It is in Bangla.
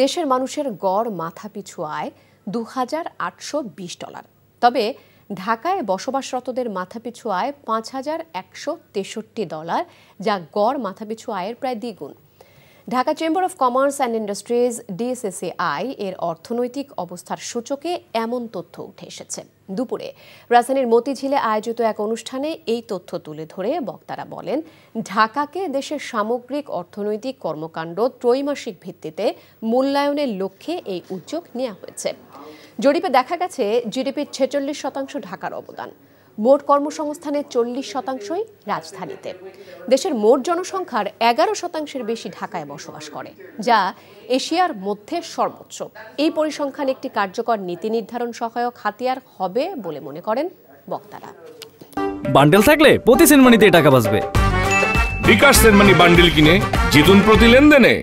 দেশের মানুষের গড় মাথাপিছু আয় $2,820। তবে ঢাকায় বসবাসরতদের মাথাপিছু আয় $5,163, যা গড় মাথাপিছু আয়ের প্রায় দ্বিগুণ। Dhaka chamber of commerce and industries DCCI এর অর্থনৈতিক অবস্থার সূচকে এমন তথ্য উঠে এসেছে। দুপুরে রাজধানীর মতিঝিলে আয়োজিত এক অনুষ্ঠানে এই তথ্য তুলে ধরে বক্তারা বলেন, ঢাকাকে দেশের সামগ্রিক অর্থনৈতিক কর্মকাণ্ড ত্রৈমাসিক ভিত্তিতে মূল্যায়নের লক্ষ্যে এই উদ্যোগ নেওয়া হয়েছে। জরিপে দেখা গেছে জিডিপির 46% ঢাকার অবদান, মোট কর্মসংস্থানের 40%ই রাজধানীতে। দেশের মোট জনসংখ্যার 11%-এর বেশি ঢাকায় বসবাস করে, যা এশিয়ার মধ্যে সর্বোচ্চ। এই পরিসংখ্যান একটি কার্যকর নীতি নির্ধারণ সহায়ক হাতিয়ার হবে বলে মনে করেন বক্তারা। বান্ডেল থাকলে প্রতি সেনমানিতে টাকা বাঁচবে। বিকাশ সেনমানি বান্ডেল কিনে জিতুন প্রতি লেনদেনে।